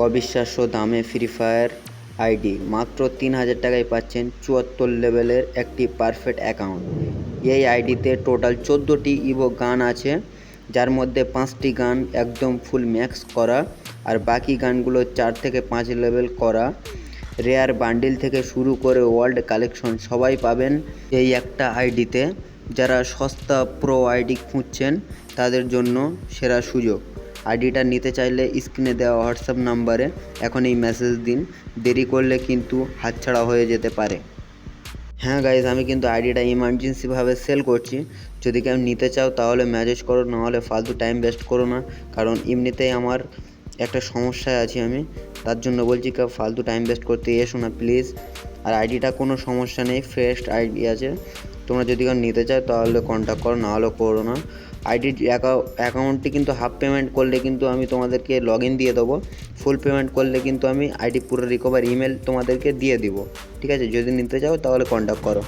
অবিশ্বাস্য দামে free fire ID মাত্র 3000 টাকায় পাচ্ছেন 74 লেভেলের একটি পারফেক্ট অ্যাকাউন্ট। এই আইডিতে টোটাল 14টি ইভো গান আছে, যার মধ্যে 5টি গান একদম ফুল ম্যাক্স করা আর বাকি গানগুলো 4 থেকে 5 লেভেল করা। রেয়ার বান্ডিল থেকে শুরু করে ওয়ার্ল্ড কালেকশন সবাই পাবেন এই একটা আইডিতে। যারা সস্তা প্রো আইডি খুঁজছেন তাদের জন্য সেরা সুযোগ। আইডিটা নিতে চাইলে স্ক্রিনে দেওয়া হোয়াটসঅ্যাপ নাম্বারে এখনই মেসেজ দিন, দেরি করলে কিন্তু হাতছাড়া হয়ে যেতে পারে। হ্যাঁ গাইজ, আমি কিন্তু আইডিটা ইমার্জেন্সিভাবে সেল করছি। যদি কেউ নিতে চাও তাহলে মেসেজ করো, নাহলে ফালতু টাইম ওয়েস্ট করো না। কারণ এমনিতেই আমার একটা সমস্যায় আছি আমি, তার জন্য বলছি কেউ ফালতু টাইম ওয়েস্ট করতে এসো না প্লিজ। আর আইডিটা কোনো সমস্যা নেই, ফ্রেশ আইডি আছে। তোমরা যদি কেউ নিতে চাও তাহলে কন্ট্যাক্ট করো, নাহলে করো না। আইডির অ্যাকাউন্টটি কিন্তু হাফ পেমেন্ট করলে কিন্তু আমি তোমাদেরকে লগ ইন দিয়ে দেবো, ফুল পেমেন্ট করলে কিন্তু আমি আইডি পুরো রিকভার ইমেল তোমাদেরকে দিয়ে দিব। ঠিক আছে, যদি নিতে চাও তাহলে কন্ট্যাক্ট করো।